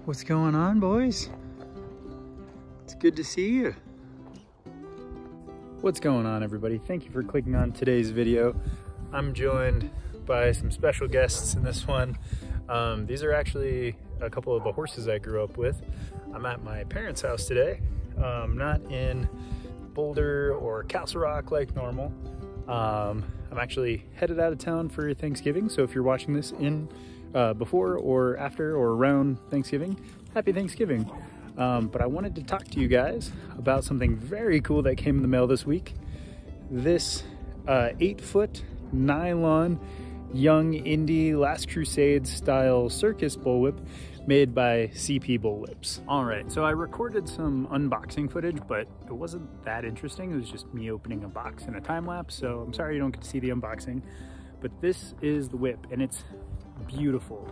What's going on, boys? It's good to see you. What's going on, everybody? Thank you for clicking on today's video. I'm joined by some special guests in this one. These are actually a couple of the horses I grew up with. I'm at my parents' house today, not in Boulder or Castle Rock like normal. I'm actually headed out of town for Thanksgiving, so if you're watching this in before or after or around Thanksgiving, happy Thanksgiving. But I wanted to talk to you guys about something very cool that came in the mail this week. This 8-foot nylon young Indy Last Crusade style circus bullwhip made by CP Bullwhips. All right, so I recorded some unboxing footage, but it wasn't that interesting. It was just me opening a box in a time lapse, so I'm sorry you don't get to see the unboxing. But this is the whip, and it's beautiful.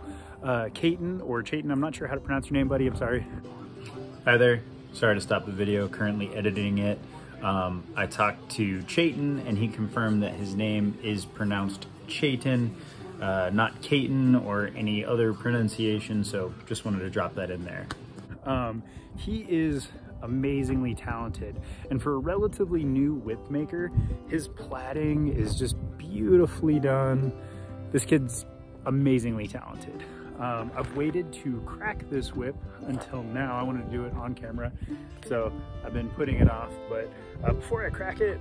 Chayton, or Chayton, I'm not sure how to pronounce your name, buddy, I'm sorry. Hi there, sorry to stop the video, currently editing it. I talked to Chayton, and he confirmed that his name is pronounced Chayton, not Chayton or any other pronunciation, so just wanted to drop that in there. He is amazingly talented, and for a relatively new whip maker, his plaiting is just beautifully done. This kid's amazingly talented. I've waited to crack this whip until now. I wanted to do it on camera, so I've been putting it off, but before I crack it,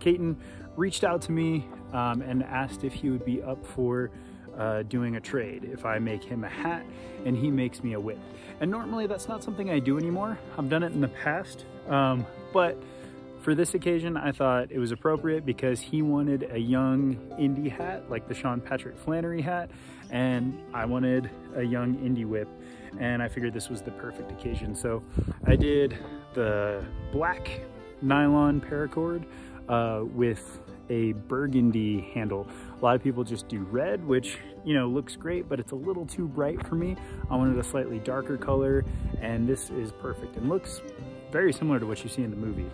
Chayton reached out to me and asked if he would be up for doing a trade, if I make him a hat and he makes me a whip. And normally that's not something I do anymore. I've done it in the past, but for this occasion I thought it was appropriate because he wanted a young Indy hat, like the Sean Patrick Flannery hat, and I wanted a young Indy whip, and I figured this was the perfect occasion. So I did the black nylon paracord with a burgundy handle. A lot of people just do red, which, you know, looks great, but it's a little too bright for me. I wanted a slightly darker color, and this is perfect and looks very similar to what you see in the movie.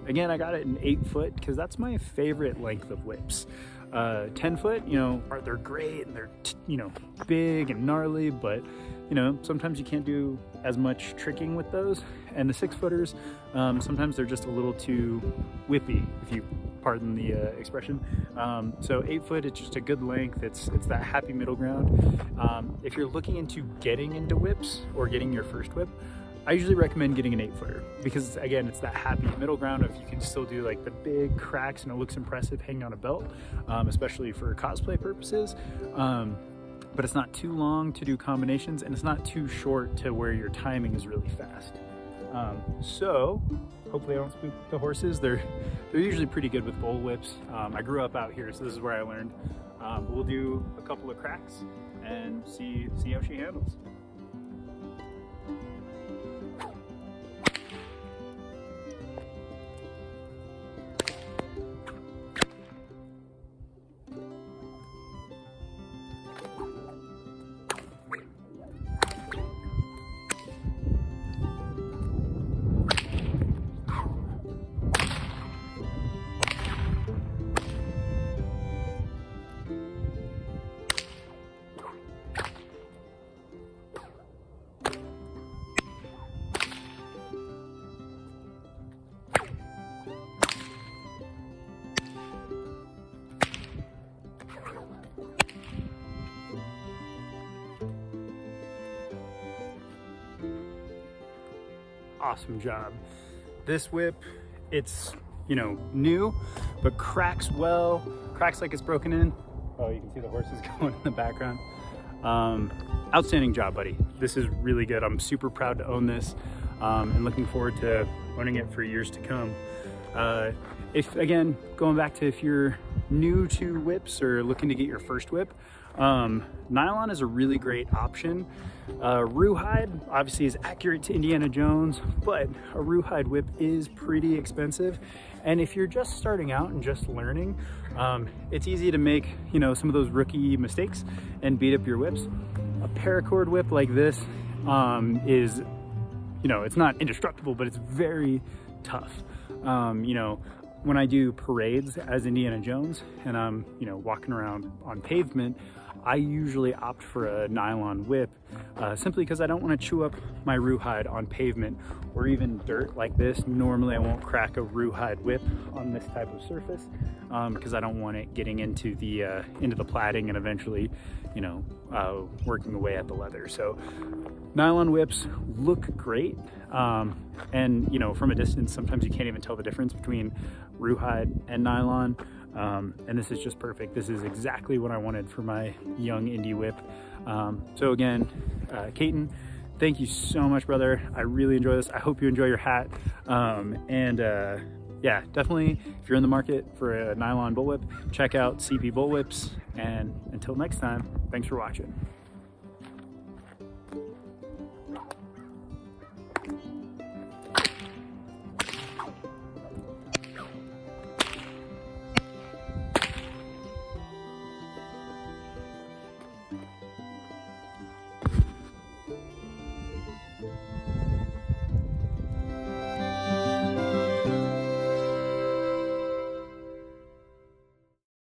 Again, I got it in 8-foot because that's my favorite length of whips. 10-foot, you know, they're great and they're, you know, big and gnarly, but you know, sometimes you can't do as much tricking with those. And the 6-footers, sometimes they're just a little too whippy, if you pardon the expression. So 8-foot, it's just a good length. It's that happy middle ground. If you're looking into getting into whips or getting your first whip, I usually recommend getting an 8-footer because, again, it's that happy middle ground of you can still do like the big cracks and it looks impressive hanging on a belt, especially for cosplay purposes. But it's not too long to do combinations, and it's not too short to where your timing is really fast. So hopefully I don't spook the horses. They're usually pretty good with bull whips. I grew up out here, so this is where I learned. We'll do a couple of cracks and see how she handles. Awesome job. This whip, it's, you know, new, but cracks well, cracks like it's broken in. Oh, you can see the horses going in the background. Outstanding job, buddy. This is really good. I'm super proud to own this, and looking forward to owning it for years to come. If, again, going back to if you're new to whips or looking to get your first whip, nylon is a really great option. Rawhide obviously is accurate to Indiana Jones, but a rawhide whip is pretty expensive. And if you're just starting out and just learning, it's easy to make, you know, some of those rookie mistakes and beat up your whips. A paracord whip like this is, you know, it's not indestructible, but it's very tough. You know, when I do parades as Indiana Jones and I'm, you know, walking around on pavement, I usually opt for a nylon whip simply because I don't want to chew up my rawhide on pavement or even dirt like this. Normally I won't crack a rawhide whip on this type of surface because I don't want it getting into the platting and eventually, you know, working away at the leather. So nylon whips look great, and you know, from a distance sometimes you can't even tell the difference between rawhide and nylon, and this is just perfect. This is exactly what I wanted for my young Indy whip. So again, Chayton, thank you so much, brother. I really enjoy this. I hope you enjoy your hat, yeah, definitely, if you're in the market for a nylon bullwhip, check out CP Bullwhips, and until next time, thanks for watching.